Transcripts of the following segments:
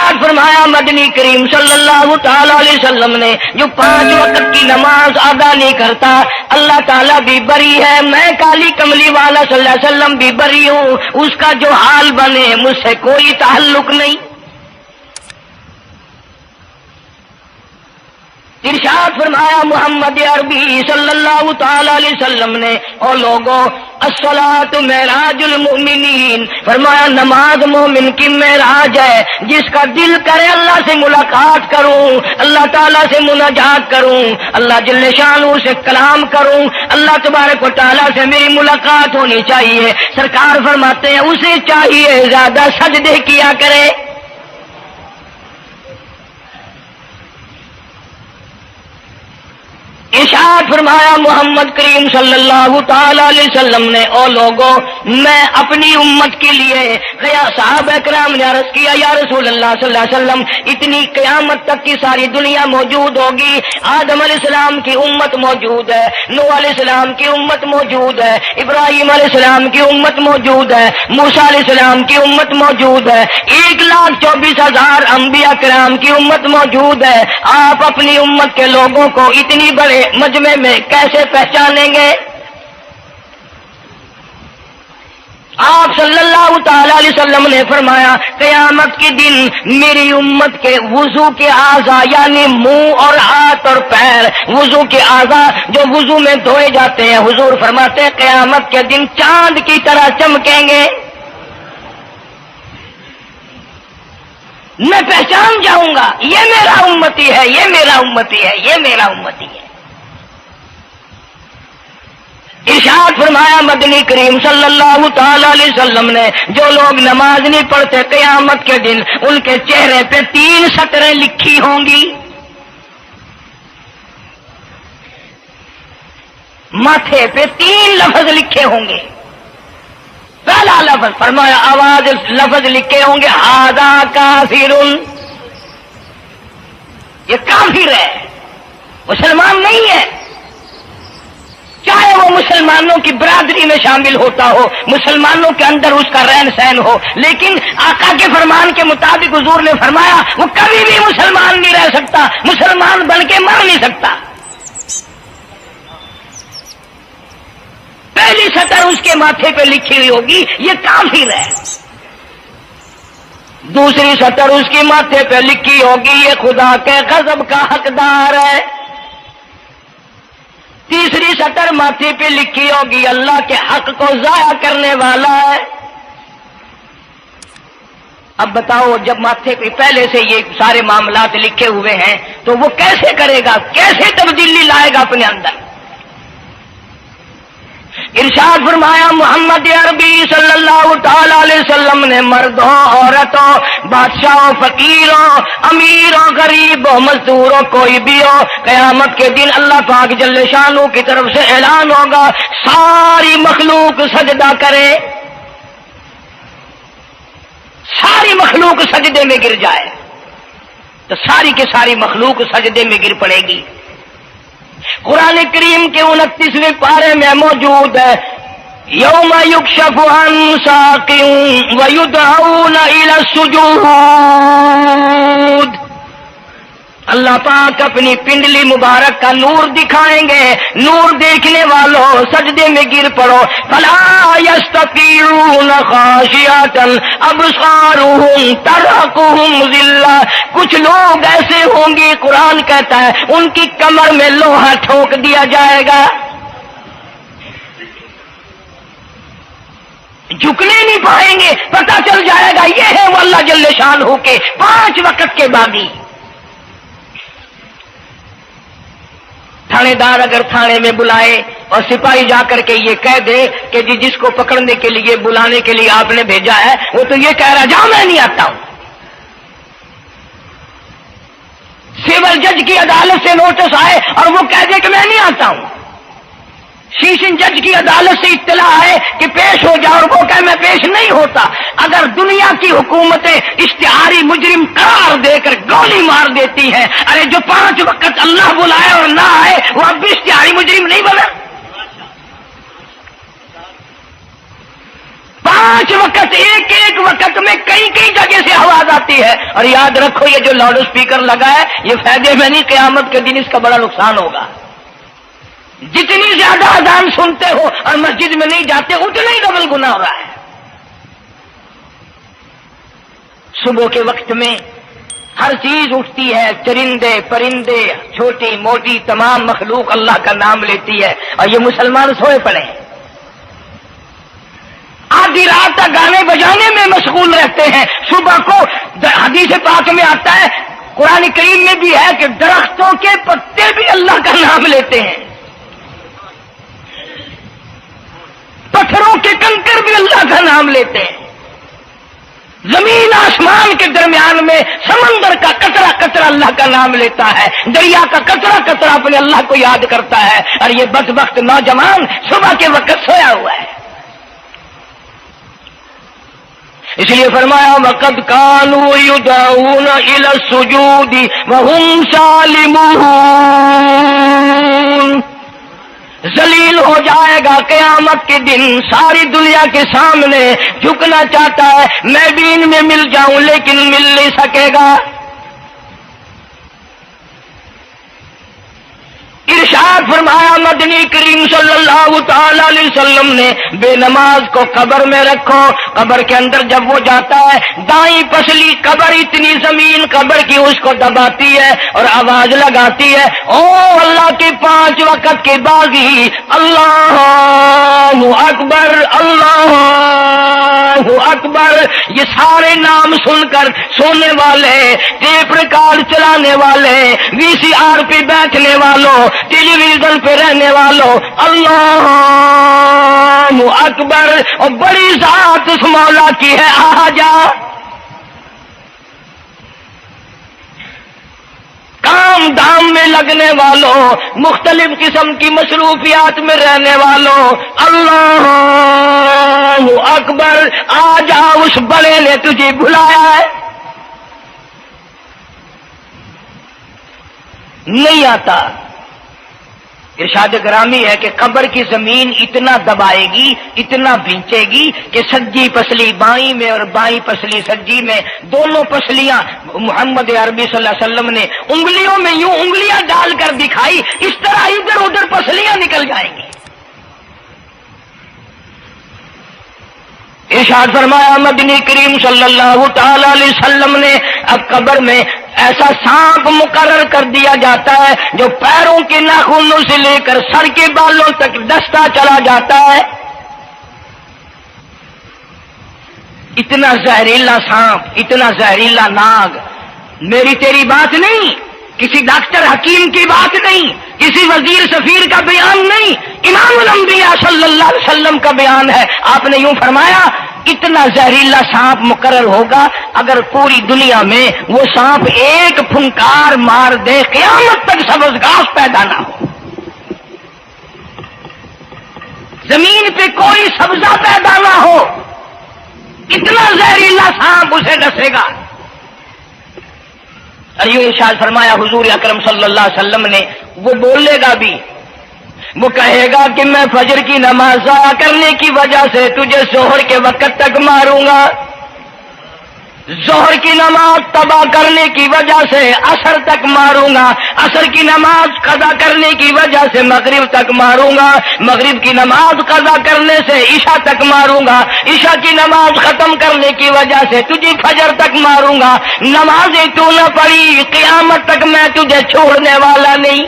ارشاد فرمایا مدنی کریم صلی اللہ تعالی علیہ وسلم نے جو 5 وقت کی نماز ادا نہیں کرتا اللہ تعالیٰ بھی بری ہے، میں کالی کملی والا صلی اللہ علیہ وسلم بھی بری ہوں، اس کا جو حال بنے مجھ سے کوئی تعلق نہیں۔ ارشاد فرمایا محمد عربی صلی اللہ تعالی علیہ وسلم نے، اور لوگوں الصلاۃ معراج المؤمنین، فرمایا نماز مومن کی معراج ہے، جس کا دل کرے اللہ سے ملاقات کروں، اللہ تعالیٰ سے مناجات کروں، اللہ جل شانہ سے کلام کروں، اللہ تبارک و تعالیٰ سے میری ملاقات ہونی چاہیے۔ سرکار فرماتے ہیں اسے چاہیے زیادہ سجدے کیا کرے۔ ارشاد فرمایا محمد کریم صلی اللہ تعالی علیہ وسلم نے، او لوگوں میں اپنی امت کے لیے صحابہ کرام نے عرض کیا یا رسول اللہ صلی اللہ علیہ وسلم اتنی قیامت تک کی ساری دنیا موجود ہوگی، آدم علیہ السلام کی امت موجود ہے، نوح علیہ السلام کی امت موجود ہے، ابراہیم علیہ السلام کی امت موجود ہے، موسیٰ علیہ السلام کی امت موجود ہے، 1,24,000 انبیاء کرام کی امت موجود ہے، آپ اپنی امت کے لوگوں کو اتنی بڑے مجمع میں کیسے پہچانیں گے؟ آپ صلی اللہ تعالی علیہ وسلم نے فرمایا قیامت کے دن میری امت کے وضو کے اعضاء یعنی منہ اور ہاتھ اور پیر، وضو کے اعضاء جو وضو میں دھوئے جاتے ہیں، حضور فرماتے ہیں قیامت کے دن چاند کی طرح چمکیں گے، میں پہچان جاؤں گا یہ میرا امتی ہے، یہ میرا امتی ہے، یہ میرا امتی ہے۔ ارشاد فرمایا مدنی کریم صلی اللہ تعالی علیہ وسلم نے جو لوگ نماز نہیں پڑھتے قیامت کے دن ان کے چہرے پہ 3 سطریں لکھی ہوں گی، ماتھے پہ 3 لفظ لکھے ہوں گے۔ پہلا لفظ فرمایا آواز لفظ لکھے ہوں گے ھذا کافر، یہ کافر ہے، مسلمان نہیں ہے، چاہے وہ مسلمانوں کی برادری میں شامل ہوتا ہو، مسلمانوں کے اندر اس کا رہن سہن ہو، لیکن آقا کے فرمان کے مطابق حضور نے فرمایا وہ کبھی بھی مسلمان نہیں رہ سکتا، مسلمان بن کے مر نہیں سکتا۔ پہلی سطر اس کے ماتھے پہ لکھی ہوئی ہوگی یہ کافر ہے، دوسری سطر اس کے ماتھے پہ لکھی ہوگی یہ خدا کے غضب کا حقدار ہے، تیسری سطر ماتھے پہ لکھی ہوگی اللہ کے حق کو ضائع کرنے والا ہے۔ اب بتاؤ جب ماتھے پہ پہلے سے یہ سارے معاملات لکھے ہوئے ہیں تو وہ کیسے کرے گا، کیسے تبدیلی لائے گا اپنے اندر؟ ارشاد فرمایا محمد عربی صلی اللہ تعالی علیہ وسلم نے مردوں عورتوں بادشاہوں فقیروں امیروں غریبوں مزدوروں کوئی بھی ہو قیامت کے دن اللہ پاک جل شانہ کی طرف سے اعلان ہوگا ساری مخلوق سجدہ کرے، ساری مخلوق سجدے میں گر جائے تو ساری کی ساری مخلوق سجدے میں گر پڑے گی۔ قرآن کریم کے 29ویں پارے میں موجود ہے یوم یکشف عن ساق ویدعون الی السجود، اللہ پاک اپنی پنڈلی مبارک کا نور دکھائیں گے، نور دیکھنے والوں سجدے میں گر پڑو، فلا یستطیعون خاشعۃ ابصارهم ترهقهم ذلہ، کچھ لوگ ایسے ہوں گے قرآن کہتا ہے ان کی کمر میں لوہا ٹھوک دیا جائے گا، جھکنے نہیں پائیں گے، پتہ چل جائے گا یہ ہے وہ اللہ جل شانہ کے 5 وقت کے باغی۔ تھانے دار اگر تھانے میں بلائے اور سپاہی جا کر کے یہ کہہ دے کہ جی جس کو پکڑنے کے لیے بلانے کے لیے آپ نے بھیجا ہے وہ تو یہ کہہ رہا جاؤ میں نہیں آتا ہوں، سول جج کی عدالت سے نوٹس آئے اور وہ کہہ دے کہ میں نہیں آتا ہوں، سیشن جج کی عدالت سے اطلاع ہے کہ پیش ہو جاؤ اور وہ کہے میں پیش نہیں ہوتا، اگر دنیا کی حکومتیں اشتہاری مجرم قرار دے کر گولی مار دیتی ہیں، ارے جو 5 وقت اللہ بلائے اور نہ آئے وہ اب بھی اشتہاری مجرم نہیں بنا؟ 5 وقت ایک وقت میں کئی جگہ سے آواز آتی آتی ہے. اور یاد رکھو یہ جو لاؤڈ اسپیکر لگا ہے یہ فائدے میں نہیں، قیامت کے دن اس کا بڑا نقصان ہوگا. جتنی زیادہ اذان سنتے ہو اور مسجد میں نہیں جاتے اتنا ہی ڈبل گناہ ہو رہا ہے. صبح کے وقت میں ہر چیز اٹھتی ہے، چرندے پرندے چھوٹی موٹی تمام مخلوق اللہ کا نام لیتی ہے، اور یہ مسلمان سوئے پڑے ہیں. آدھی رات تک گانے بجانے میں مشغول رہتے ہیں. صبح کو حدیث پاک میں آتا ہے، قرآن کریم میں بھی ہے کہ درختوں کے پتے بھی اللہ کا نام لیتے ہیں، پتھروں کے کنکر بھی اللہ کا نام لیتے ہیں. زمین آسمان کے درمیان میں سمندر کا قطرہ قطرہ اللہ کا نام لیتا ہے، دریا کا قطرہ قطرہ اپنے اللہ کو یاد کرتا ہے. اور یہ بدبخت نوجوان صبح کے وقت سویا ہوا ہے. اس لیے فرمایا وَقَدْ كَانُوا يُدْعَوْنَ إِلَى السُّجُودِ وَهُمْ سَالِمُونَ. ذلیل ہو جائے گا قیامت کے دن، ساری دنیا کے سامنے جھکنا چاہتا ہے میں بھی ان میں مل جاؤں لیکن مل نہیں سکے گا. ارشاد فرمایا مدنی کریم صلی اللہ تعالی علیہ وسلم نے بے نماز کو قبر میں رکھو. قبر کے اندر جب وہ جاتا ہے دائیں پسلی قبر اتنی زمین قبر کی اس کو دباتی ہے اور آواز لگاتی ہے او اللہ کے 5 وقت کے باغی اللہ اکبر اللہ اکبر. یہ سارے نام سن کر سونے والے، ٹیپ ریکارڈ چلانے والے، وی سی آر پہ بیٹھنے والوں، ٹیلی ویژن پہ رہنے والوں اللہ اکبر. اور بڑی ذات اس مولا کی ہے آ جا. کام دام میں لگنے والوں، مختلف قسم کی مصروفیات میں رہنے والوں اللہ اکبر. آ جا اس بڑے نے تجھے بلایا ہے. نہیں آتا. ارشاد گرامی ہے کہ قبر کی زمین اتنا دبائے گی اتنا بھینچے گی کہ سجی پسلی بائیں میں اور بائیں پسلی سجی میں دونوں پسلیاں محمد عربی صلی اللہ علیہ وسلم نے انگلیوں میں یوں انگلیاں ڈال کر دکھائی، اس طرح ادھر ادھر پسلیاں نکل جائیں گی. ارشاد فرمایا مدنی کریم صلی اللہ تعالی علیہ وسلم نے اب قبر میں ایسا سانپ مقرر کر دیا جاتا ہے جو پیروں کے ناخنوں سے لے کر سر کے بالوں تک ڈستا چلا جاتا ہے. اتنا زہریلا سانپ، اتنا زہریلا ناگ. میری تیری بات نہیں، کسی ڈاکٹر حکیم کی بات نہیں، کسی وزیر سفیر کا بیان نہیں، امام الانبیاء صلی اللہ علیہ وسلم کا بیان ہے. آپ نے یوں فرمایا اتنا زہریلا سانپ مقرر ہوگا اگر پوری دنیا میں وہ سانپ ایک پھنکار مار دے قیامت تک سبز گھاس پیدا نہ ہو، زمین پہ کوئی سبزہ پیدا نہ ہو، اتنا زہریلا سانپ اسے ڈسے گا. اور یوں ارشاد فرمایا حضور اکرم صلی اللہ علیہ وسلم نے وہ بولے گا بھی، وہ کہے گا کہ میں فجر کی نماز ضائع کرنے کی وجہ سے تجھے ظہر کے وقت تک ماروں گا، ظہر کی نماز تباہ کرنے کی وجہ سے عصر تک ماروں گا، عصر کی نماز قضا کرنے کی وجہ سے مغرب تک ماروں گا، مغرب کی نماز قضا کرنے سے عشاء تک ماروں گا، عشاء کی نماز ختم کرنے کی وجہ سے تجھے فجر تک ماروں گا. نمازیں تو نہ پڑھی قیامت تک میں تجھے چھوڑنے والا نہیں.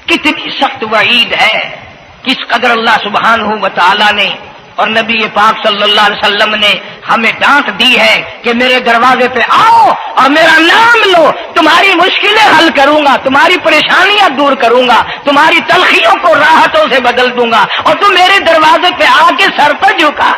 کتنی سخت وعید ہے، کس قدر اللہ سبحانہ و تعالی نے اور نبی پاک صلی اللہ علیہ وسلم نے ہمیں ڈانٹ دی ہے کہ میرے دروازے پہ آؤ اور میرا نام لو، تمہاری مشکلیں حل کروں گا، تمہاری پریشانیاں دور کروں گا، تمہاری تلخیوں کو راحتوں سے بدل دوں گا، اور تم میرے دروازے پہ آ کے سر پر جھکا.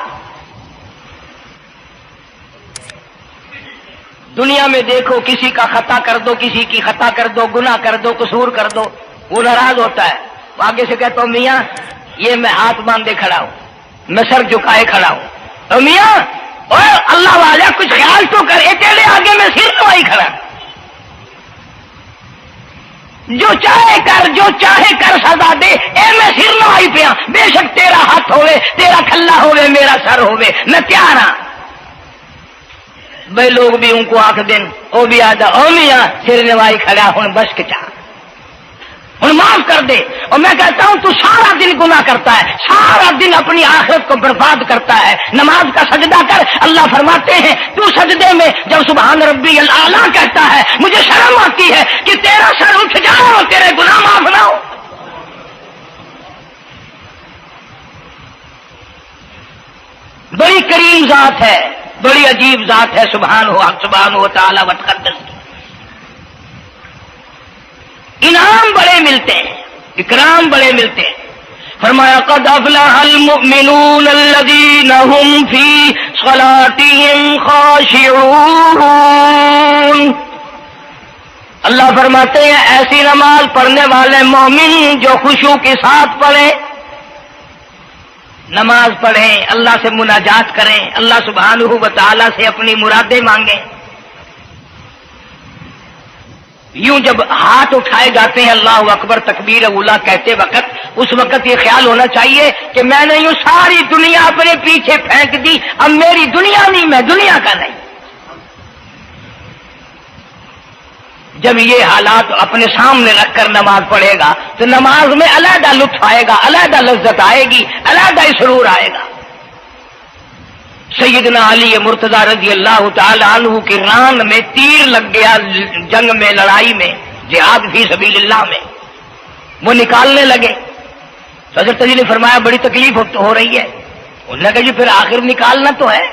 دنیا میں دیکھو کسی کا خطا کر دو، کسی کی خطا کر دو، گناہ کر دو، قصور کر دو، وہ ناراض ہوتا ہے. آگے سے کہتا ہوں میاں یہ میں ہاتھ باندھے کھڑا ہوں، میں سر جھکائے کھڑا ہوں، تو میاں اوے اللہ والا کچھ خیال تو کر، تیرے آگے میں سر نوائی کھڑا. جو چاہے کر سزا دے، اے میں سر نوائی پیا، بے شک تیرا ہاتھ ہوئے، تیرا کھلا ہوئے، میرا سر ہوئے، میں تیار ہاں۔ بھائی لوگ بھی ان کو آخ دین، وہ بھی آدھا او میاں سر نوائی کھڑا ہوں بس کچا ہوں معاف کر دے۔ اور میں کہتا ہوں تو سارا دن گناہ کرتا ہے، سارا دن اپنی آخرت کو برباد کرتا ہے، نماز کا سجدہ کر۔ اللہ فرماتے ہیں تو سجدے میں جب سبحان ربی الاعلیٰ کہتا ہے مجھے شرم آتی ہے کہ تیرا سر اٹھ جائے اور تیرے گناہ معاف نہ ہو۔ بڑی کریم ذات ہے، بڑی عجیب ذات ہے سبحانہ و تعالی و تقدس کی۔ انعام بڑے ملتے ہیں، اکرام بڑے ملتے ہیں۔ فرمایا قد افلح المؤمنون الذین هم فی صلاتهم خاشعون۔ اللہ فرماتے ہیں ایسی نماز پڑھنے والے مومن جو خشوع کے ساتھ پڑھیں، نماز پڑھیں، اللہ سے مناجات کریں، اللہ سبحانہ و تعالی سے اپنی مرادیں مانگیں۔ یوں جب ہاتھ اٹھائے جاتے ہیں اللہ اکبر تکبیر اولا کہتے وقت، اس وقت یہ خیال ہونا چاہیے کہ میں نے یوں ساری دنیا اپنے پیچھے پھینک دی، اب میری دنیا نہیں، میں دنیا کا نہیں۔ جب یہ حالات اپنے سامنے رکھ کر نماز پڑھے گا تو نماز میں علیحدہ لطف آئے گا، علیحدہ لذت آئے گی، علیحدہ سرور آئے گا۔ سیدنا علی مرتضی رضی اللہ تعالی عنہ کی ران میں تیر لگ گیا، جنگ میں، لڑائی میں، جہاد فی سبیل اللہ میں، وہ نکالنے لگے تو حضرت علی نے فرمایا بڑی تکلیف ہو رہی ہے۔ انہوں نے کہا جی پھر آخر نکالنا تو ہے،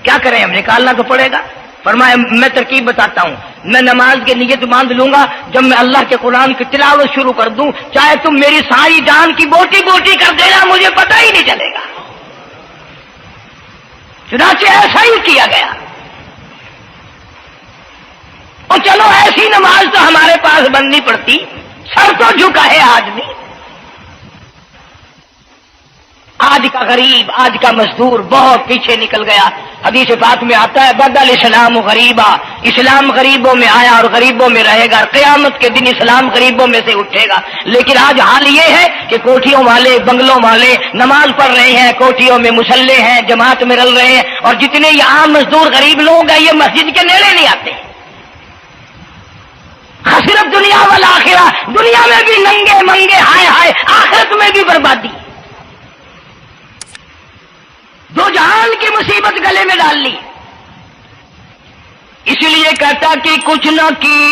کیا کریں ہم، نکالنا تو پڑے گا۔ فرمایا میں ترکیب بتاتا ہوں، میں نماز کی نیت باندھ لوں گا، جب میں اللہ کے قرآن کی تلاوت شروع کر دوں چاہے تم میری ساری جان کی بوٹی بوٹی کر دینا مجھے پتہ ہی نہیں چلے گا۔ چنانچہ ایسا ہی کیا گیا۔ اور چلو ایسی نماز تو ہمارے پاس بننی پڑتی، سر تو جھکا ہے آدمی۔ آج کا غریب، آج کا مزدور بہت پیچھے نکل گیا۔ حدیث پاک میں آتا ہے بدل اسلام غریبا، اسلام غریبوں میں آیا اور غریبوں میں رہے گا، قیامت کے دن اسلام غریبوں میں سے اٹھے گا۔ لیکن آج حال یہ ہے کہ کوٹھیوں والے، بنگلوں والے نماز پڑھ رہے ہیں، کوٹھیوں میں مصلے ہیں، جماعت میں رل رہے ہیں، اور جتنے یہ عام مزدور غریب لوگ ہیں یہ مسجد کے نیڑے نہیں آتے۔ خسرت دنیا والآخرہ، دنیا میں بھی ننگے منگے ہائے ہائے، آخرت میں بھی بربادی، دو جہان کی مصیبت گلے میں ڈال لی۔ اس لیے کہتا کہ کچھ نہ کی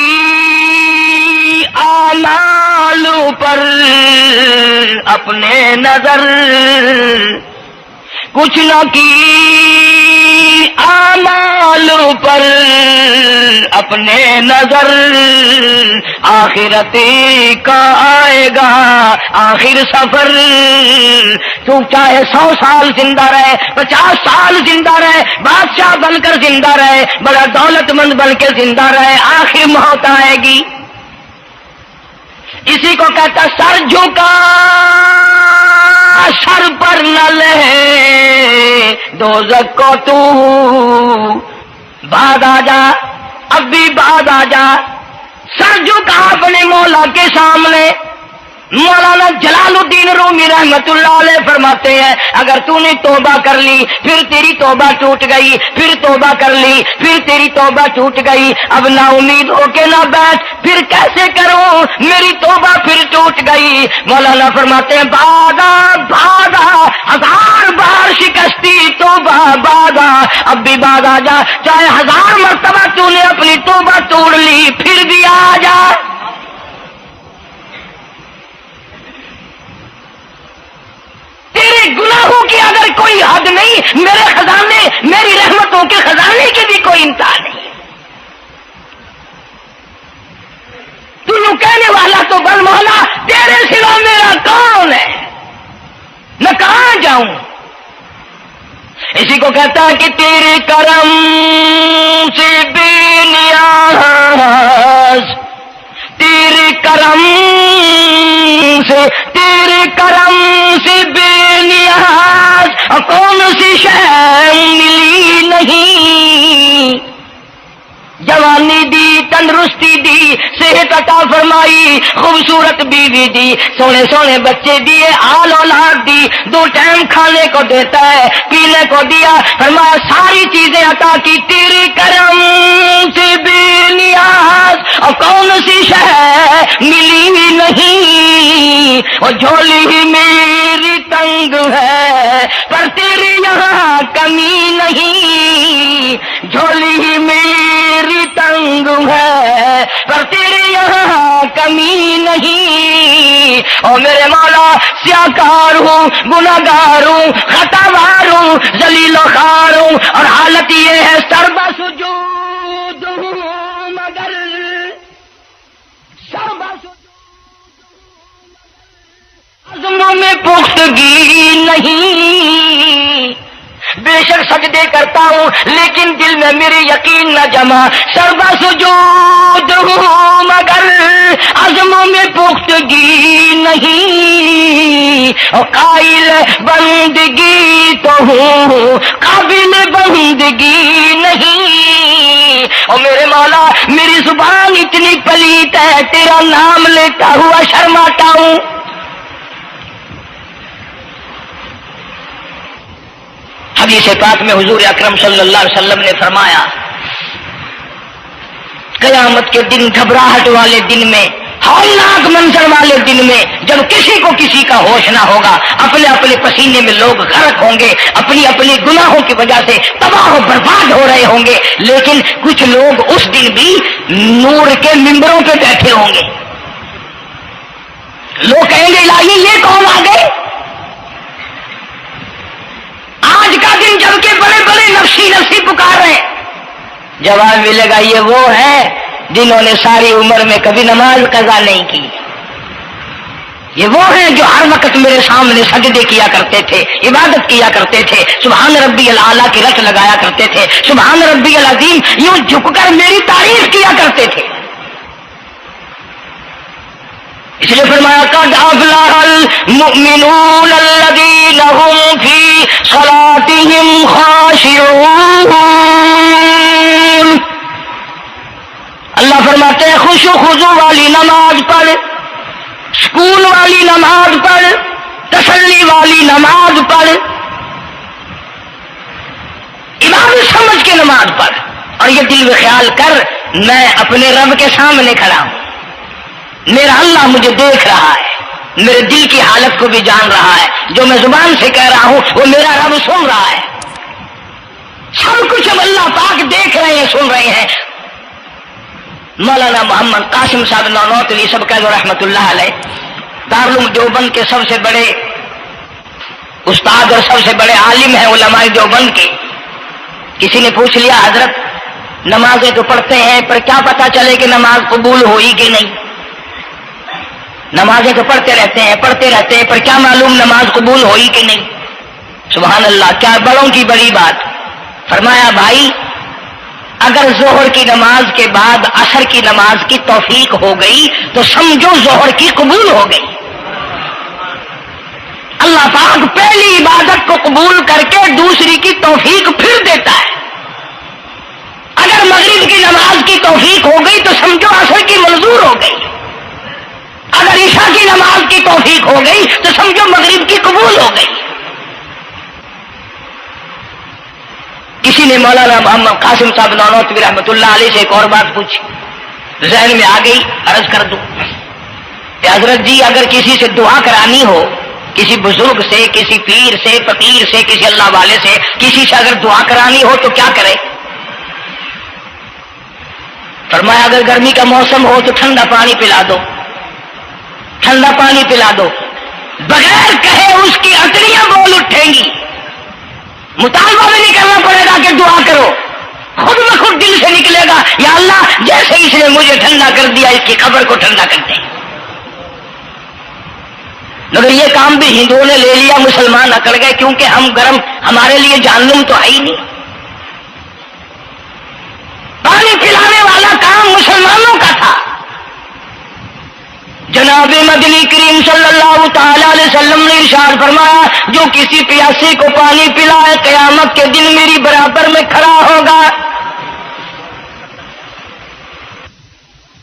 اعمال پر اپنے نظر، کچھ نہ کی اعمال پر اپنے نظر، آخرت کا آئے گا آخر سفر۔ تو چاہے 100 سال زندہ رہے، 50 سال زندہ رہے، بادشاہ بن کر زندہ رہے، بڑا دولت مند بن کے زندہ رہے، آخر موت آئے گی۔ اسی کو کہتا سر جھکا سر پر نہ لے دوزخ کو تو، بعد آ جا، اب بھی بعد آ جا، سر جھکا اپنے مولا کے سامنے۔ مولانا جلال الدین رومی رحمت اللہ علیہ فرماتے ہیں اگر تو نے توبہ کر لی پھر تیری توبہ ٹوٹ گئی، پھر توبہ کر لی پھر تیری توبہ ٹوٹ گئی، اب نا امید ہو کے نہ بیٹھ، پھر کیسے کروں میری توبہ پھر ٹوٹ گئی۔ مولانا فرماتے ہیں بادا بادا 1000 بار شکستی توبہ بادا، اب بھی بعد آ جا، چاہے 1000 مرتبہ تو نے اپنی توبہ توڑ لی پھر بھی آ جا۔ تیرے گناہوں کی اگر کوئی حد نہیں، میرے خزانے، میری رحمتوں کے خزانے کی بھی کوئی انتہا نہیں۔ تو یوں کہنے والا تو بل مولا تیرے سوا میرا کون ہے، میں کہاں جاؤں۔ اسی کو کہتا ہے کہ تیرے کرم سے بے نیاز، تیرے کرم سے، تیرے کرم سے بے نیاز کون سی شے ملی نہیں، جوانی دی تندرستی دی، صحت عطا فرمائی، خوبصورت بیوی دی، سونے سونے بچے دیے، آل اولاد دی، 2 ٹائم کھانے کو دیتا ہے، پینے کو دیا، فرمایا ساری چیزیں عطا کی، تیرے کرم سے بے نیاز اور کون سی شے ملی نہیں، اور جھولی ہی میری تنگ ہے پر تیرے یہاں کمی نہیں، جھولی ہی میری تنگ ہے پر تیرے یہاں کمی نہیں، اور میرے مولا سیاکار ہوں، گناہگار ہوں، خطاوار ہوں، ذلیل و خوار ہوں، اور حالت یہ ہے سربا سجود ہوں مگر سربا عزموں میں پختگی نہیں، بے شک سجدے کرتا ہوں لیکن دل میں میرے یقین نہ جمع، سربا سجود ہوں مگر عزموں میں پختگی نہیں، اور قائل بندگی تو ہوں قابل بندگی نہیں، اور میرے مولا میری زبان اتنی پلیت ہے تیرا نام لیتا ہوا شرماتا ہوں۔ حدیث پاک میں حضور اکرم صلی اللہ علیہ وسلم نے فرمایا قیامت کے دن، گھبراہٹ والے دن میں، ہولناک منظر والے دن میں، جب کسی کو کسی کا ہوش نہ ہوگا، اپنے اپنے پسینے میں لوگ غرق ہوں گے، اپنی اپنی گناہوں کی وجہ سے تباہ و برباد ہو رہے ہوں گے، لیکن کچھ لوگ اس دن بھی نور کے ممبروں پہ بیٹھے ہوں گے، لوگ کہیں گے الہی یہ کون آ گئے؟ آج کا دن جب کہ بڑے بڑے نفسی نفسی پکار رہے ہیں، جواب ملے گا یہ وہ ہے جنہوں نے ساری عمر میں کبھی نماز قضا نہیں کی، یہ وہ ہیں جو ہر وقت میرے سامنے سجدے کیا کرتے تھے، عبادت کیا کرتے تھے، سبحان ربی الاعلیٰ کی رٹ لگایا کرتے تھے، سبحان ربی العظیم یوں جھک کر میری تعریف کیا کرتے تھے۔ اس لیے فرمایا قد افلح المؤمنون الذین هم فی صلاتهم خاشعون، اللہ فرماتے ہیں خوش و خضوع والی نماز پڑھ، سکون والی نماز پڑھ، تسلی والی نماز پڑھ، عبادت سمجھ کے نماز پڑھ، اور یہ دل میں خیال کر میں اپنے رب کے سامنے کھڑا ہوں، میرا اللہ مجھے دیکھ رہا ہے، میرے دل کی حالت کو بھی جان رہا ہے، جو میں زبان سے کہہ رہا ہوں وہ میرا رب سن رہا ہے، سب کچھ اب اللہ پاک دیکھ رہے ہیں، سن رہے ہیں۔ مولانا محمد قاسم صاحب نانوتوی سب کہہ دو رحمت اللہ علیہ، دارالعلوم دیوبند کے سب سے بڑے استاد اور سب سے بڑے عالم ہیں علماء دیوبند کے۔ کسی نے پوچھ لیا حضرت نمازیں تو پڑھتے ہیں پر کیا پتا چلے کہ نماز قبول ہوئی کہ نہیں؟ نمازیں تو پڑھتے رہتے ہیں پر کیا معلوم نماز قبول ہوئی کہ نہیں؟ سبحان اللہ، کیا بڑوں کی بڑی بات۔ فرمایا بھائی اگر ظہر کی نماز کے بعد عصر کی نماز کی توفیق ہو گئی تو سمجھو ظہر کی قبول ہو گئی۔ اللہ پاک پہلی عبادت کو قبول کر کے دوسری کی توفیق پھر دیتا ہے۔ اگر مغرب کی نماز کی توفیق ہو گئی تو سمجھو عصر کی منظور ہو گئی، اگر عشاء کی نماز کی توفیق ہو گئی تو سمجھو مغرب کی قبول ہو گئی۔ کسی نے مولانا محمد قاسم صاحب نانوتوی رحمۃ اللہ علیہ سے ایک اور بات پوچھی، ذہن میں آ گئی، عرض کر دوں کہ حضرت جی اگر کسی سے دعا کرانی ہو، کسی بزرگ سے، کسی پیر سے، فقیر سے، کسی اللہ والے سے، کسی سے اگر دعا کرانی ہو تو کیا کرے؟ فرمایا اگر گرمی کا موسم ہو تو ٹھنڈا پانی پلا دو، ٹھنڈا پانی پلا دو، بغیر کہے اس کی اٹریاں بول اٹھیں گی، مطالبہ بھی نہیں کرنا پڑے گا کہ دعا کرو، خود بخود دل سے نکلے گا یا اللہ جیسے اس نے مجھے ٹھنڈا کر دیا اس کی قبر کو ٹھنڈا کر دیں۔ مگر یہ کام بھی ہندوؤں نے لے لیا، مسلمان اکڑ گئے کیونکہ ہم گرم، ہمارے لیے جہنم تو ہے ہی نہیں۔ پانی پلانے والا کام مسلمانوں کا تھا۔ جناب مدنی کریم صلی اللہ تعالی علیہ وسلم نے ارشاد فرمایا جو کسی پیاسے کو پانی پلائے قیامت کے دن میری برابر میں کھڑا ہوگا۔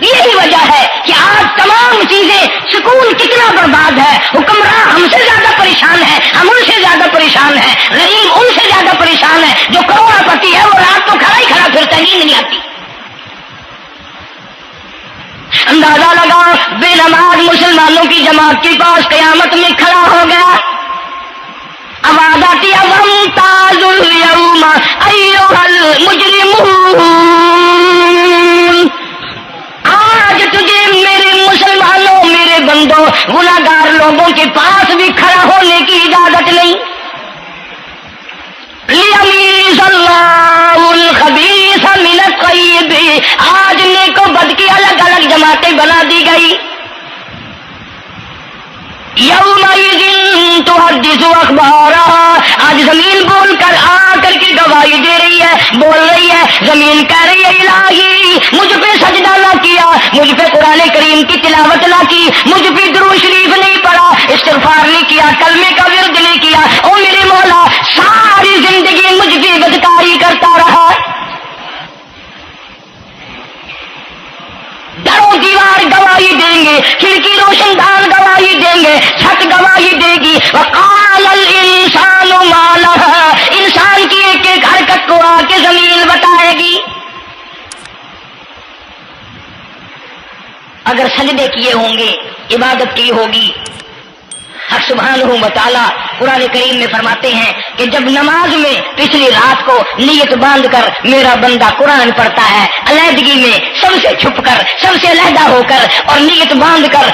یہی وجہ ہے کہ آج تمام چیزیں، سکون کتنا برباد ہے، حکمراں ہم سے زیادہ پریشان ہے، ہم ان سے زیادہ پریشان ہے، غریب ان سے زیادہ پریشان ہے، جو کروڑ پتی ہے وہ رات کو کھڑا ہی کھڑا پھرتا ہے، نیند نہیں آتی۔ اندازہ لگاؤ، بے نماز مسلمانوں کی جماعت کے پاس قیامت میں کھڑا ہو گیا، آواز آتی ہے وَامْتَازُوا الْيَوْمَ أَيُّهَا الْمُجْرِمُونَ، آج تجھے میرے مسلمانوں، میرے بندوں، گناہگار لوگوں کے پاس بھی کھڑا ہونے کی اجازت نہیں۔ لِيَمِيزَ اللَّهُ الْخَبِيثَ مِنَ الطَّيِّبِ، آج نیک و بد کی الگ الگ جماعتیں بنا دی گئی۔ یومئذ تحدث اخبارها، آج زمین بول کر آ کر کے گواہی دے رہی ہے، بول رہی ہے، زمین کہہ رہی ہے الہی مجھ پہ سجدہ نہ کیا، مجھ پہ قرآن کریم کی تلاوت نہ کی، مجھ پہ درود شریف نہیں پڑھا، استغفار نہیں کیا، کلمے کا ورد نہیں کیا، او میرے مولا ساری زندگی مجھ پہ بدکاری کرتا رہا۔ دروں دیوار گواہی دیں گے، کھڑکی روشن دان گواہی دیں گے، چھت گواہی دے گی۔ وقال الانسان ما لها، انسان کی ایک ایک حرکت کو آ کے زمین بتائے گی۔ اگر سجدے کیے ہوں گے، عبادت کی ہوگی، حق سبحانہ و تعالی قرآن کریم میں فرماتے ہیں کہ جب نماز میں پچھلی رات کو نیت باندھ کر میرا بندہ قرآن پڑھتا ہے، علیحدگی میں سب سے چھپ کر، سب سے علیحدہ ہو کر اور نیت باندھ کر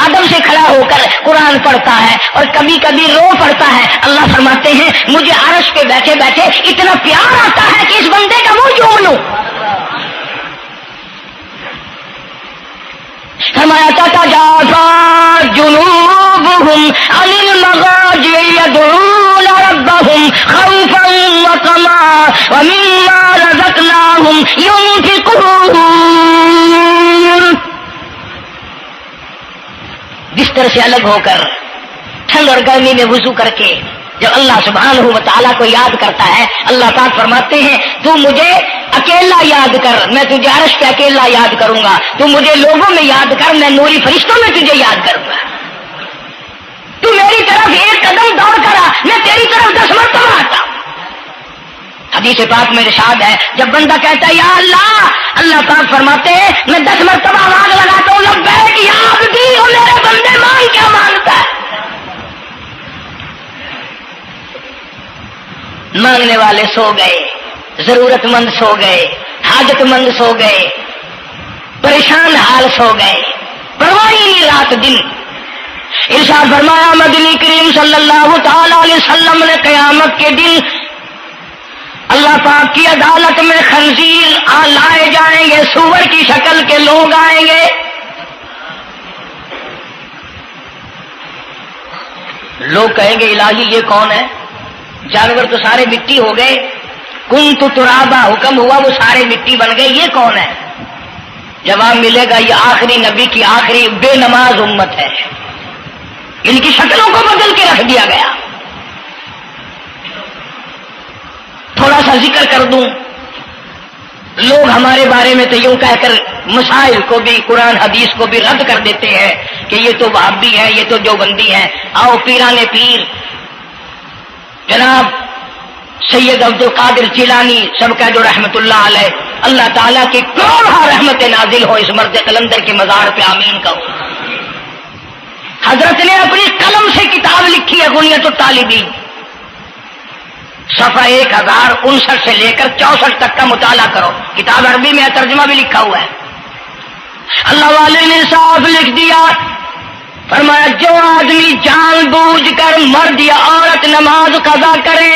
ادب سے کھڑا ہو کر قرآن پڑھتا ہے اور کبھی کبھی رو پڑھتا ہے، اللہ فرماتے ہیں مجھے عرش پہ بیٹھے بیٹھے اتنا پیار آتا ہے کہ اس بندے کا منہ چوم لوں۔ فرمایا تتجافى جنوبهم عن المضاجع يدعون ربهم خوفا وطمعا ومما رزقناهم ينفقون، بستر سے الگ ہو کر ٹھنڈ اور گرمی میں وضو کر کے جب اللہ سبحانہ و تعالیٰ کو یاد کرتا ہے، اللہ پاک فرماتے ہیں تو مجھے اکیلا یاد کر، میں تجھے عرش پہ اکیلا یاد کروں گا، تو مجھے لوگوں میں یاد کر، میں نوری فرشتوں میں تجھے یاد کروں گا، تو میری طرف ایک قدم دوڑ کر آ، میں تیری طرف 10 مرتبہ آتا ہوں۔ حدیث پاک میں ارشاد ہے جب بندہ کہتا ہے یا اللہ، اللہ پاک فرماتے ہیں میں 10 مرتبہ آواز لگاتا ہوں لبیک یا عبدی، اور میرے بندے مان کیا مانگتا ہے؟ مانگنے والے سو گئے، ضرورت مند سو گئے، حاجت مند سو گئے، پریشان حال سو گئے، پرواہ ہی نہیں رات دن۔ ارشاد فرمایا مدنی کریم صلی اللہ تعالی علیہ وسلم نے قیامت کے دن اللہ پاک کی عدالت میں خنزیر لائے جائیں گے، سور کی شکل کے لوگ آئیں گے، لوگ کہیں گے الہی یہ کون ہے؟ جانور تو سارے مٹی ہو گئے، کنت ترابا حکم ہوا وہ سارے مٹی بن گئے، یہ کون ہے؟ جواب ملے گا یہ آخری نبی کی آخری بے نماز امت ہے، ان کی شکلوں کو بدل کے رکھ دیا گیا۔ تھوڑا سا ذکر کر دوں، لوگ ہمارے بارے میں تو یوں کہہ کر مسائل کو بھی، قرآن حدیث کو بھی رد کر دیتے ہیں کہ یہ تو وہابی ہے، یہ تو دیوبندی ہے۔ آؤ پیرانے پیر جناب سید عبد القادر جیلانی سب کا جو رحمت اللہ علیہ، اللہ تعالیٰ کی کروڑہ رحمت نازل ہو اس مرد قلندر کے مزار پہ، آمین کہو۔ حضرت نے اپنی قلم سے کتاب لکھی ہے غنیت الطالبین، صفحہ 1059 سے لے کر 64 تک کا مطالعہ کرو، کتاب عربی میں ہے، ترجمہ بھی لکھا ہوا ہے۔ اللہ والے نے صاف لکھ دیا، فرمایا جو آدمی جان بوجھ کر مرد یا عورت نماز قضا کرے،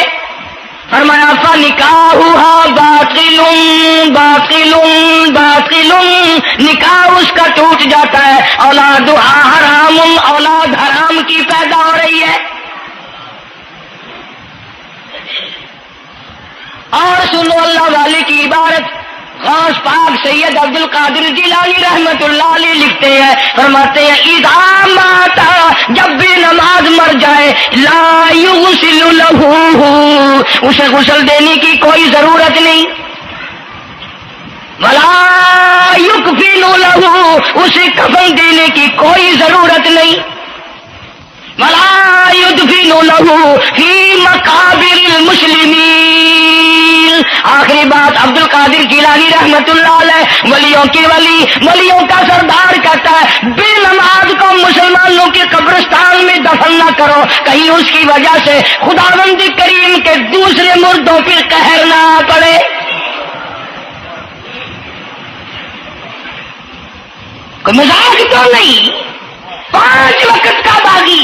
فرمایا فنکاحها باطل باطل باطل، نکاح اس کا ٹوٹ جاتا ہے، اولادها حرام، اولاد حرام کی پیدا ہو رہی ہے۔ اور سنو اللہ والے کی عبارت، غوث پاک سید عبد القادر جیلانی رحمت اللہ علیہ لکھتے ہیں، فرماتے ہیں اذا مات، جب بھی نماز مر جائے، لا یغسل لہ، اسے غسل دینے کی کوئی ضرورت نہیں، ولا یکفنوا لہ، اسے کفن دینے کی کوئی ضرورت نہیں، ولا یدفنوا لہ فی مقابر المسلمین۔ آخری بات عبد القادر جیلانی رحمت اللہ علیہ، ولیوں کے ولی، ولیوں کا سردار کہتا ہے بے نماز کو مسلمانوں کے قبرستان میں دفن نہ کرو، کہیں اس کی وجہ سے خداوند کریم کے دوسرے مردوں پر قہر نہ پڑے۔ کوئی مزاج تو نہیں، 5 وقت کا باغی،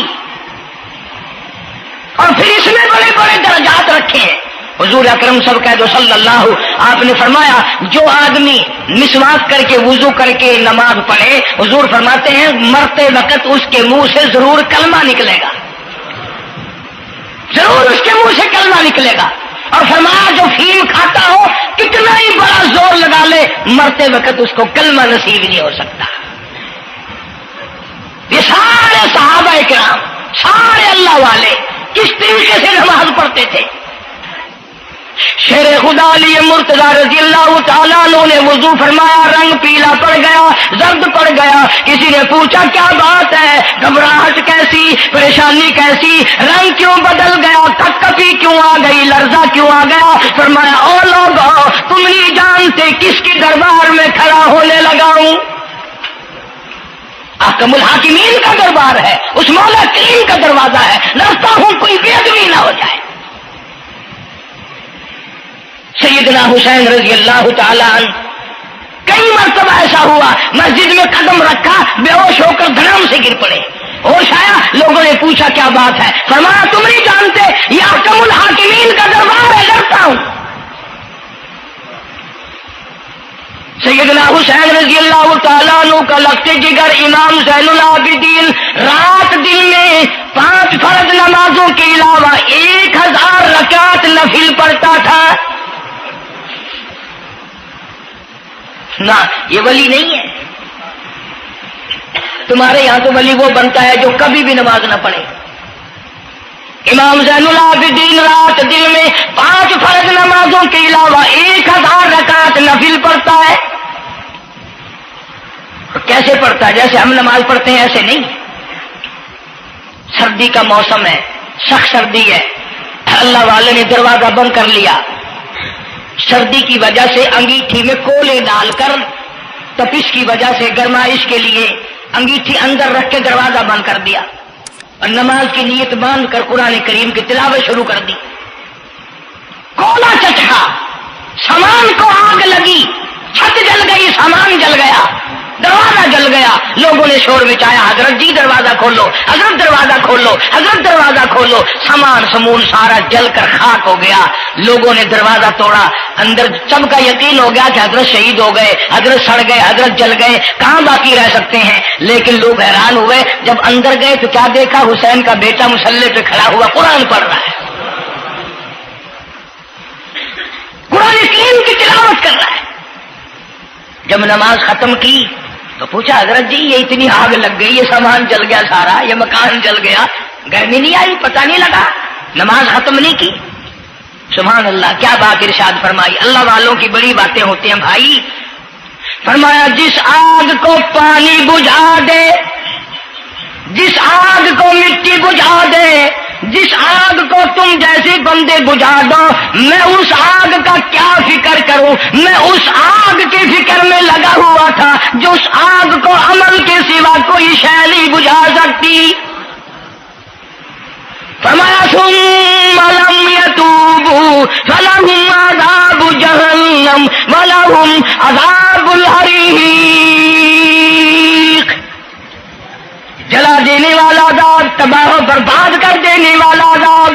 اور پھر اس میں بڑے بڑے درجات رکھے ہیں۔ حضور اکرم صلی اللہ آپ نے فرمایا جو آدمی مسواک کر کے وضو کر کے نماز پڑھے، حضور فرماتے ہیں مرتے وقت اس کے منہ سے ضرور کلمہ نکلے گا، ضرور اس کے منہ سے کلمہ نکلے گا۔ اور فرمایا جو فیم کھاتا ہو کتنا ہی بڑا زور لگا لے، مرتے وقت اس کو کلمہ نصیب نہیں ہو سکتا۔ یہ سارے صحابہ کرام، سارے اللہ والے کس طریقے سے نماز پڑھتے تھے۔ شیر خدا علی مرتضی رضی اللہ تعالیٰ عنہ نے وضو فرمایا، رنگ پیلا پڑ گیا، زرد پڑ گیا، کسی نے پوچھا کیا بات ہے، گھبراہٹ کیسی، پریشانی کیسی، رنگ کیوں بدل گیا، کپکپی کیوں آ گئی، لرزہ کیوں آ گیا؟ فرمایا او لوگو تم نہیں جانتے کس کے دربار میں کھڑا ہونے لگا ہوں۔ احکم الحاکمین کا دربار ہے، اس مولا کریم کا دروازہ ہے، ڈرتا ہوں کوئی بے ادبی نہ ہو جائے۔ سیدنا حسین رضی اللہ تعالیٰ عنہ کئی مرتبہ ایسا ہوا مسجد میں قدم رکھا، بے ہوش ہو کر دھڑام سے گر پڑے، ہوش آیا، لوگوں نے پوچھا کیا بات ہے، فرمایا تم نہیں جانتے یہ احکم الحاکمین کا دربار ہے، ڈرتا ہوں۔ سیدنا حسین رضی اللہ تعالیٰ عنہ کا لخت جگر امام زین العابدین رات دن میں 5 فرض نمازوں کے علاوہ 1000 رکعت نفل پڑھتا تھا۔ نہ یہ ولی نہیں ہے، تمہارے یہاں تو ولی وہ بنتا ہے جو کبھی بھی نماز نہ پڑھے۔ امام زین العابدین رات دن میں 5 فرض نمازوں کے علاوہ 1000 رکعت نفل پڑھتا ہے۔ کیسے پڑھتا ہے؟ جیسے ہم نماز پڑھتے ہیں ایسے نہیں، سردی کا موسم ہے، سخت سردی ہے، اللہ والے نے دروازہ بند کر لیا، سردی کی وجہ سے انگیٹھی میں کولے ڈال کر، تپش کی وجہ سے گرمائش کے لیے انگیٹھی اندر رکھ کے دروازہ بند کر دیا اور نماز کی نیت باندھ کر قرآن کریم کی تلاوت شروع کر دی۔ کولا چٹکا، سامان کو آگ لگی، چھت جل گئی، سامان جل گیا، دروازہ جل گیا، لوگوں نے شور مچایا حضرت جی دروازہ کھولو، حضرت دروازہ کھولو، حضرت دروازہ کھولو، سامان سمون سارا جل کر خاک ہو گیا۔ لوگوں نے دروازہ توڑا، اندر سب کا یقین ہو گیا کہ حضرت شہید ہو گئے، حضرت سڑ گئے، حضرت جل گئے، کہاں باقی رہ سکتے ہیں۔ لیکن لوگ حیران ہوئے، جب اندر گئے تو کیا دیکھا، حسین کا بیٹا مصلی پہ کھڑا ہوا قرآن پڑھ رہا ہے، قرآن کریم کی تلاوت کر رہا ہے۔ جب نماز ختم کی تو پوچھا حضرت جی یہ اتنی آگ لگ گئی، یہ سامان جل گیا سارا، یہ مکان جل گیا، گرمی نہیں آئی، پتہ نہیں لگا، نماز ختم نہیں کی؟ سبحان اللہ، کیا بات ارشاد فرمائی۔ اللہ والوں کی بڑی باتیں ہوتی ہیں بھائی۔ فرمایا جس آگ کو پانی بجھا دے، جس آگ کو مٹی بجھا دے، جس آگ کو تم جیسے بندے بجھا دو، میں اس آگ کا کیا فکر کروں، میں اس آگ کی فکر میں لگا ہوا تھا جو اس آگ کو عمل کے سوا کوئی شے نہیں بجھا سکتی۔ فرمایا ثم لم يتوبوا فلهم عذاب جہنم ولهم عذاب الحریق، جلا دینے والا عذاب، تباہ و برباد کر دینے والا عذاب۔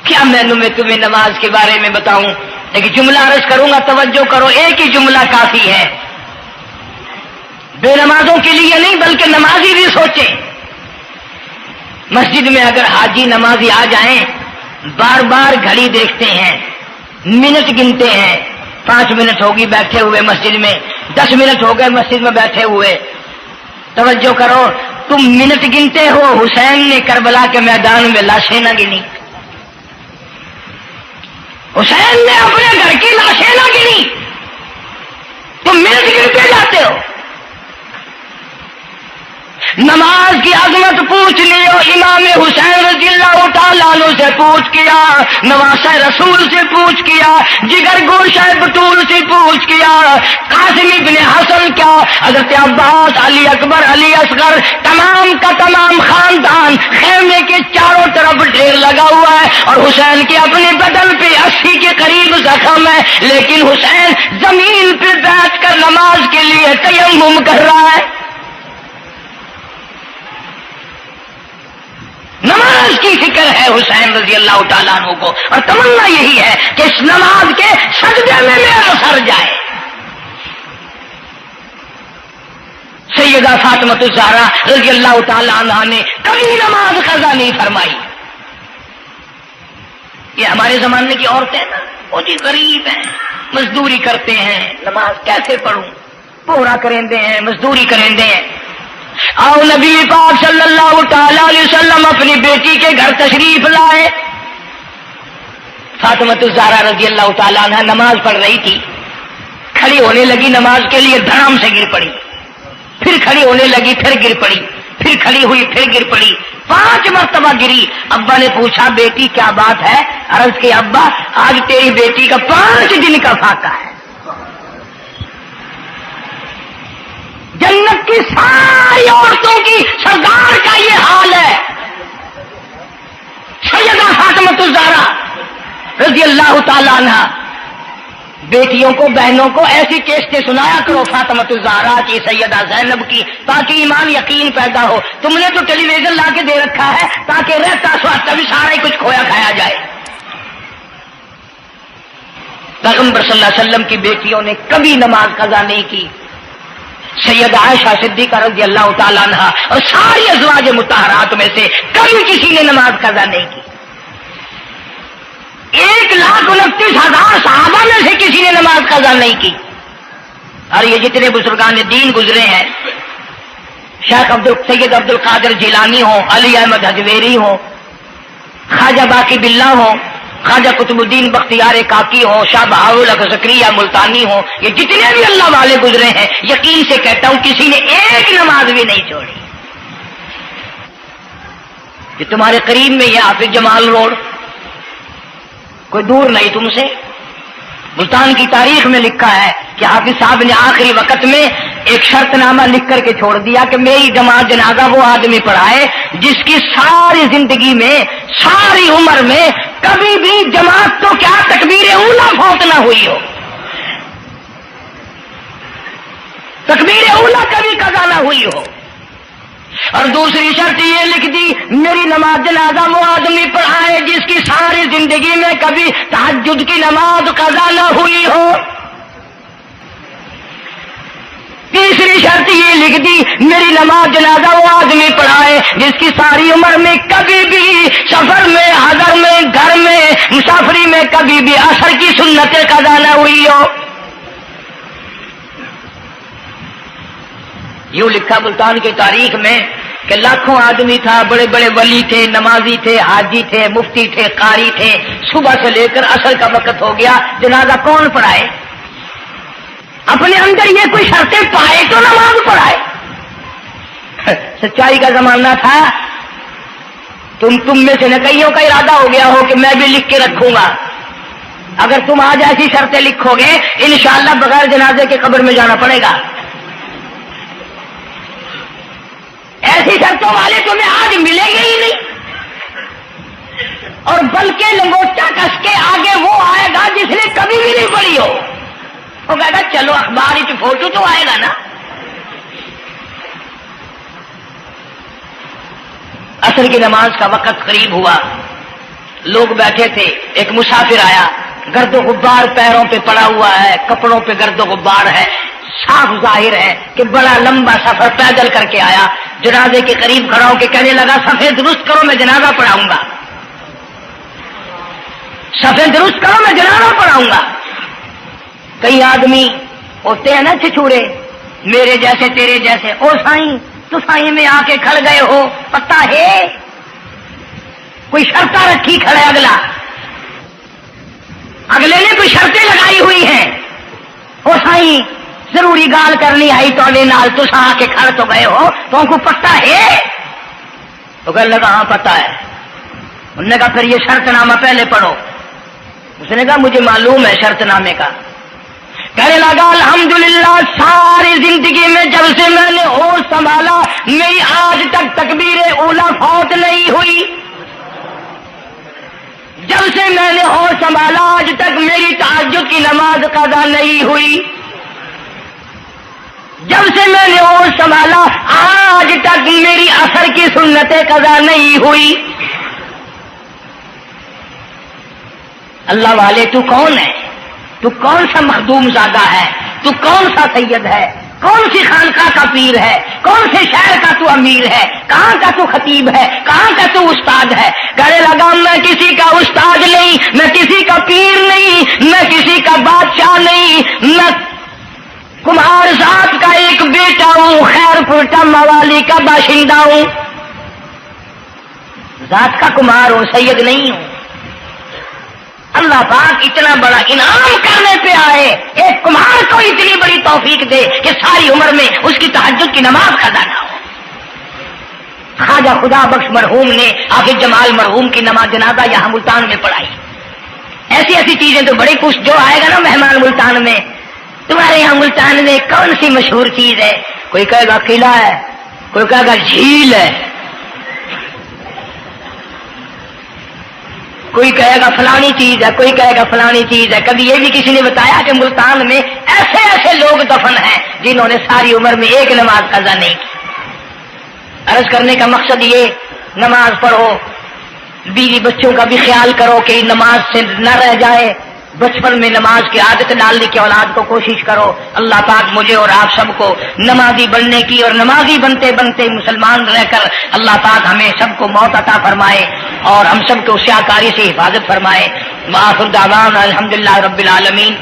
کیا میں تمہیں نماز کے بارے میں بتاؤں، لیکن جملہ عرض کروں گا، توجہ کرو، ایک ہی جملہ کافی ہے، بے نمازوں کے لیے نہیں بلکہ نمازی بھی سوچیں۔ مسجد میں اگر حاجی نمازی آ جائیں، بار بار گھڑی دیکھتے ہیں، منٹ گنتے ہیں، 5 منٹ ہوگی بیٹھے ہوئے مسجد میں، 10 منٹ ہو گئے مسجد میں بیٹھے ہوئے، توجہ کرو، تم منٹ گنتے ہو، حسین نے کربلا کے میدان میں لاشیں نہ گنی، حسین نے اپنے گھر کی لاشیں نہ گری، تم منٹ گرتے جاتے ہو۔ نماز کی عظمت پوچھ لیو، امام حسین رضی اللہ تعالیٰ عنہ سے پوچھ کیا، نواسہ رسول سے پوچھ کیا، جگر گوشہ بطول سے پوچھ کیا، قاسم ابن حسن کیا، حضرت عباس، علی اکبر، علی اصغر، تمام کا تمام خاندان خیمے کے چاروں طرف ڈھیر لگا ہوا ہے، اور حسین کے اپنے بدن پہ 80 کے قریب زخم ہے، لیکن حسین زمین پہ بیٹھ کر نماز کے لیے تیمم کر رہا ہے۔ نماز کی فکر ہے حسین رضی اللہ تعالیٰ عنہ کو، اور تمنا یہی ہے کہ اس نماز کے سجدے میں میرا سر جائے۔ سیدہ فاطمہ الزہرا رضی اللہ تعالیٰ عنہ نے کبھی نماز قضا نہیں فرمائی۔ یہ ہمارے زمانے کی عورتیں نا بہت ہی غریب ہیں، مزدوری کرتے ہیں، نماز کیسے پڑھوں، پورا کریں ہیں، مزدوری کریں ہیں۔ آؤ نبی پاک صلی اللہ تعالی علیہ وسلم اپنی بیٹی کے گھر تشریف لائے۔ فاطمہ الزہرا رضی اللہ تعالیٰ عنہ نماز پڑھ رہی تھی، کھڑی ہونے لگی نماز کے لیے، دھڑام سے گر پڑی، پھر کھڑی ہونے لگی، پھر گر پڑی، پھر کھڑی ہوئی، پھر گر پڑی، 5 مرتبہ گری۔ ابا نے پوچھا بیٹی کیا بات ہے؟ عرض کی ابا آج تیری بیٹی کا 5 دن کا فاقہ ہے، جنت کی ساری عورتوں کی سردار کا یہ حال ہے۔ سیدہ فاطمہ الزہرا رضی اللہ تعالیٰ عنہ بیٹیوں کو، بہنوں کو ایسی کیسٹیں سنایا کرو فاطمہ الزہرا کی، سیدہ زینب کی، تاکہ ایمان یقین پیدا ہو۔ تم نے تو ٹیلی ویژن لا کے دے رکھا ہے تاکہ رہتا سوچتا بھی سارا ہی کچھ کھویا کھایا جائے۔ پیغمبر صلی اللہ علیہ وسلم کی بیٹیوں نے کبھی نماز قضا نہیں کی۔ سیدہ عائشہ صدیقہ رضی اللہ تعالیٰ عنہ اور ساری ازواج مطہرات میں سے کبھی کسی نے نماز قضا نہیں کی۔ 1,29,000 صحابہ میں سے کسی نے نماز قضا نہیں کی۔ اور یہ جتنے بزرگان دین گزرے ہیں، شیخ سید عبد القادر جیلانی ہوں، علی احمد حجویری ہوں، خواجہ باقی باللہ ہوں، خواجہ قطب الدین بختیار کاکی ہوں، شاہ بہاول زکریا ملتانی ہوں، یہ جتنے بھی اللہ والے گزرے ہیں، یقین سے کہتا ہوں کسی نے ایک نماز بھی نہیں چھوڑی۔ کہ تمہارے قریب میں یہ حافظ جمال روڈ کوئی دور نہیں تم سے، ملتان کی تاریخ میں لکھا ہے کہ حافظ صاحب نے آخری وقت میں ایک شرط نامہ لکھ کر کے چھوڑ دیا کہ میری جماعت جنازہ وہ آدمی پڑھائے جس کی ساری زندگی میں، ساری عمر میں کبھی بھی جماعت تو کیا تکبیر اولا فوت نہ ہوئی ہو، تکبیر اولا کبھی قضا نہ ہوئی ہو۔ اور دوسری شرط یہ لکھ دی میری نماز جنازہ وہ آدمی پڑھائے جس کی ساری زندگی میں کبھی تہجد کی نماز قضا نہ ہوئی ہو۔ تیسری شرط یہ لکھ دی میری نماز جنازہ وہ آدمی پڑھائے جس کی ساری عمر میں کبھی بھی سفر میں، حضر میں، گھر میں، مسافری میں کبھی بھی عصر کی سنتیں قضا نہ ہوئی ہو۔ یوں لکھا ملتان کی تاریخ میں کہ لاکھوں آدمی تھا، بڑے بڑے ولی تھے، نمازی تھے، حاجی تھے، مفتی تھے، قاری تھے، صبح سے لے کر عصر کا وقت ہو گیا، جنازہ کون پڑھائے؟ اپنے اندر یہ کوئی شرطیں پائے تو نماز پڑھائے۔ سچائی کا زمانہ تھا، تم میں سے نہ کئیوں کا ارادہ ہو گیا ہو کہ میں بھی لکھ کے رکھوں گا، اگر تم آج ایسی شرطیں لکھو گے انشاءاللہ بغیر جنازے کے قبر میں جانا پڑے گا۔ ایسی شرطوں والے تمہیں آج ملیں گے ہی نہیں، اور بلکہ لنگوٹا کس کے آگے وہ آئے گا جس نے کبھی بھی نہیں پڑھی ہو، وہ کہے گا چلو اخبار کی فوٹو تو آئے گا نا۔ عصر کی نماز کا وقت قریب ہوا، لوگ بیٹھے تھے، ایک مسافر آیا، گرد و غبار پیروں پہ پڑا ہوا ہے، کپڑوں پہ گرد و غبار ہے، صاف ظاہر ہے کہ بڑا لمبا سفر پیدل کر کے آیا۔ جنازے کے قریب کھڑا ہو کے کہنے لگا صفیں درست کرو میں جنازہ پڑھاؤں گا، صفیں درست کرو میں جنازہ پڑھاؤں گا۔ کئی آدمی ہوتے ہیں نا چھچورے، میرے جیسے تیرے جیسے، او سائیں تو سائیں میں آ کے کھڑ گئے ہو، پتہ ہے کوئی شرطہ رکھی کھڑے اگلا، اگلے نے کوئی شرطیں لگائی ہوئی ہیں، او سائیں ضروری گال کرنی آئی تو نال تسا آ کے کھڑ تو گئے ہو تو ان کو پتہ ہے؟ تو کہنے لگا ہاں پتہ ہے۔ انہوں نے کہا پھر یہ شرط نامہ پہلے پڑھو۔ اس نے کہا مجھے معلوم ہے شرط نامے کا۔ کہنے لگا الحمدللہ ساری زندگی میں جب سے میں نے ہوش سنبھالا میری آج تک تکبیر اولا فوت نہیں ہوئی، جب سے میں نے ہوش سنبھالا آج تک میری تہجد کی نماز قضا نہیں ہوئی، جب سے میں نے ہوش سنبھالا آج تک میری عصر کی سنت قضا نہیں ہوئی۔ اللہ والے تو کون ہے؟ تو کون سا مخدوم زادہ ہے؟ تو کون سا سید ہے؟ کون سی خانقاہ کا پیر ہے؟ کون سے شہر کا تو امیر ہے؟ کہاں کا تو خطیب ہے؟ کہاں کا تو استاد ہے؟ کہنے لگا میں کسی کا استاد نہیں، میں کسی کا پیر نہیں، میں کسی کا بادشاہ نہیں، میں کمہار ذات کا ایک بیٹا ہوں، خیر پورٹا موالی کا باشندہ ہوں، ذات کا کمہار ہوں، سید نہیں ہوں۔ اللہ پاک اتنا بڑا انعام کرنے پہ آئے، ایک کمہار کو اتنی بڑی توفیق دے کہ ساری عمر میں اس کی تہجد کی نماز قضا نہ ہو۔ خواجہ خدا بخش مرحوم نے حافظ جمال مرحوم کی نماز جنازہ یہاں ملتان میں پڑھائی۔ ایسی ایسی چیزیں تو بڑی کچھ جو آئے گا نا مہمان ملتان میں، تمہارے یہاں ملتان میں کون سی مشہور چیز ہے؟ کوئی کہے گا قلعہ ہے، کوئی کہے گا جھیل ہے، کوئی کہے گا فلانی چیز ہے، کوئی کہے گا فلانی چیز ہے۔ کبھی یہ بھی کسی نے بتایا کہ ملتان میں ایسے ایسے لوگ دفن ہیں جنہوں نے ساری عمر میں ایک نماز قضا نہیں کی۔ عرض کرنے کا مقصد یہ، نماز پڑھو، بیوی بچوں کا بھی خیال کرو کہ نماز سے نہ رہ جائے، بچپن میں نماز کی عادت ڈالنے کی اولاد کو کوشش کرو۔ اللہ پاک مجھے اور آپ سب کو نمازی بننے کی اور نمازی بنتے بنتے مسلمان رہ کر اللہ پاک ہمیں سب کو موت عطا فرمائے اور ہم سب کو سیاکاری سے حفاظت فرمائے۔ وآخر دعوانا الحمدللہ رب العالمین۔